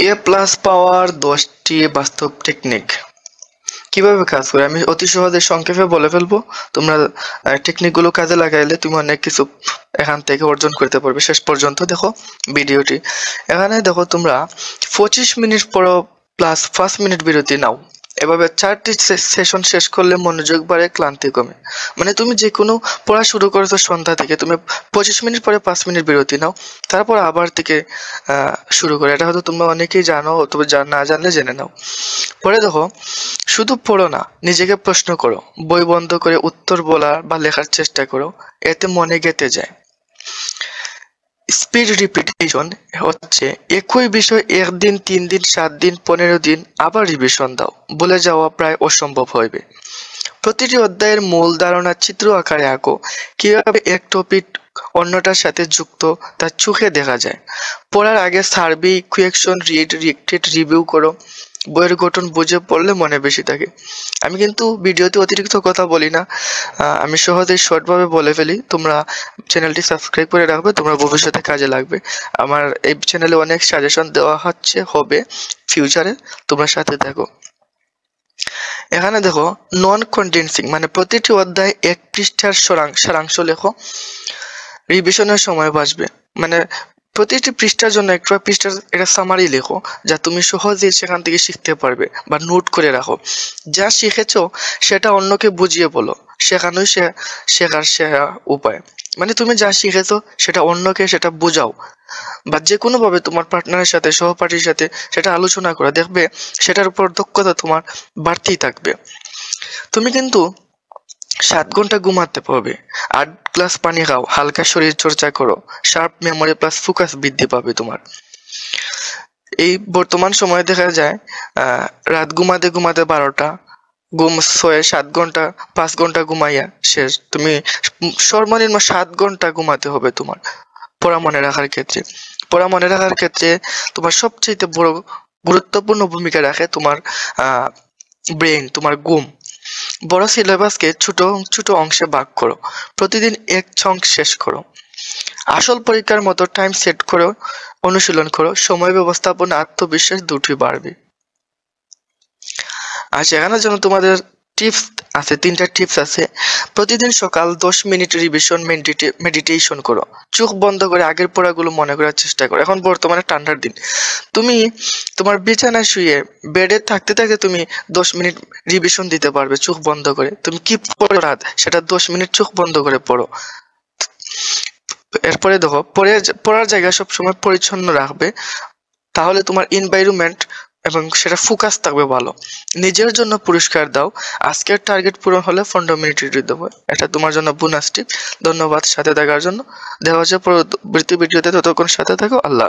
এ plus পাওয়ার 10টি বাস্তব technique কিভাবে কাজ করে আমি অতি সহজে সংক্ষেপে বলে ফেলবো। তোমরা টেকনিকগুলো কাজে লাগাইলে তুমি অনেক কিছু এখান থেকে অর্জন করতে পারবে। শেষ পর্যন্ত দেখো ভিডিওটি। এখানে দেখো তোমরা 25 মিনিট পর প্লাস 5 মিনিট বিরতি নাও। এভাবে 4টি সেশন শেষ করলে মনোযোগ বাড়ে, ক্লান্তি কমে। মানে তুমি যে কোনো পড়া শুরু করেছো সন্ধ্যা থেকে, তুমি 25 মিনিট পরে 5 মিনিট বিরতি নাও, তারপর আবার থেকে শুরু করো। এটা হয়তো তোমরা অনেকেই জানো, অথবা না জানলে জেনে নাও। পরে দেখো, শুধু পড়ো না, নিজেকে প্রশ্ন করো, বই বন্ধ করে উত্তর বলার বা লেখার চেষ্টা করো, এতে মনে গেঁথে যায়। স্পিড রিপিটেশন হচ্ছে একই বিষয় 1 দিন, 3 দিন, 7 দিন, 15 দিন আবার রিভিশন দাও, বলে যাওয়া প্রায় অসম্ভব হবে। প্রতিটি অধ্যায়ের মূল ধারণা চিত্র আকারে আঁকো, কিভাবে এক টপিক অন্যটার সাথে যুক্ত তা চোখে দেখা যায়। পড়ার আগে সার্ভে, কোয়েকশন, রিড, রিক্টেড, রিভিউ করো। বইয়ের গঠন বুঝে পড়লে মনে বেশি থাকে। আমি কিন্তু ভিডিওতে অতিরিক্ত কথা বলি না, আমি সহজেই শর্টভাবে বলে ফেলি। তোমরা চ্যানেলটি সাবস্ক্রাইব করে রাখবে, তোমরা ভবিষ্যতে কাজে লাগবে। আমার এই চ্যানেলে অনেক সাজেশন দেওয়া হবে ফিউচারে, তোমরা সাথে থাকো। এখানে দেখো নন কন্ডেন্সিং, মানে প্রতিটি অধ্যায় 1 পৃষ্ঠার সারাংশ লেখো, রিভিশনের সময় বাঁচবে। মানে প্রতিটি পৃষ্ঠার জন্য একটা পৃষ্ঠার একটা সামারি লেখো, যা তুমি সহজেই সেখান থেকে শিখতে পারবে, বা নোট করে রাখো। যা শিখেছো সেটা অন্যকে বুঝিয়ে বলো, শেখানোই শেখার সেরা উপায়। মানে তুমি যা শিখেছো সেটা অন্যকে সেটা বোঝাও, বা যে কোনো ভাবে তোমার পার্টনারের সাথে, সহপাঠীর সাথে সেটা আলোচনা করো, দেখবে সেটার উপর দক্ষতা তোমার বাড়তেই থাকবে। তুমি কিন্তু 7 ঘন্টা ঘুমাতে পারবে, 8 গ্লাস পানি খাও, হালকা শরীর চর্চা করো, শার্প মেমোরি প্লাস ফোকাস বৃদ্ধি পাবে তোমার। এই বর্তমান সময়ে দেখা যায় রাত ঘুমাতে 12টা, ঘুম 6-7 ঘন্টা, 5 ঘন্টা ঘুমাইয়া শেষ। তুমি সর্বনিম্ন 7 ঘন্টা ঘুমাতে হবে তোমার পড়া মনে রাখার ক্ষেত্রে। পড়া মনে রাখার ক্ষেত্রে তোমার সবচেয়ে বড় গুরুত্বপূর্ণ ভূমিকা রাখে তোমার ব্রেন, তোমার ঘুম। বড় সিলেবাসকে ছোট ছোট অংশে ভাগ করো, প্রতিদিন এক চঙ্ক শেষ করো। আসল পরীক্ষার মতো টাইম সেট করো, অনুশীলন করো, সময় ব্যবস্থাপনা, আত্মবিশ্বাস দুটোই বাড়বে। আর সেখানের জন্য তোমাদের টিপস আছে, 3টা টিপস আছে। প্রতিদিন সকাল 10 মিনিট রিভিশন মেডিটেশন করো, চোখ বন্ধ করে আগের পড়াগুলো মনে করার চেষ্টা করো। এখন বর্তমানে ঠান্ডার দিন, তুমি তোমার বিছানায় শুয়ে বেডে থাকতে থাকতে তুমি 10 মিনিট রিভিশন দিতে পারবে চোখ বন্ধ করে। তুমি কি পড়ো রাত, সেটা 10 মিনিট চোখ বন্ধ করে পড়ো। এরপরে দেখো, পড়ার জায়গা সবসময় পরিচ্ছন্ন রাখবে, তাহলে তোমার এনভায়রনমেন্ট এবং সেটা ফোকাস থাকবে ভালো। নিজের জন্য পুরস্কার দাও, আজকের টার্গেট পূরণ হলে 15 মিনিট রিডিউ দেবো, এটা তোমার জন্য বোনাস টিপ। ধন্যবাদ সাথে থাকার জন্য। দেখা হচ্ছে পরবর্তী ভিডিওতে, ততক্ষণ সাথে থাকো। আল্লাহ।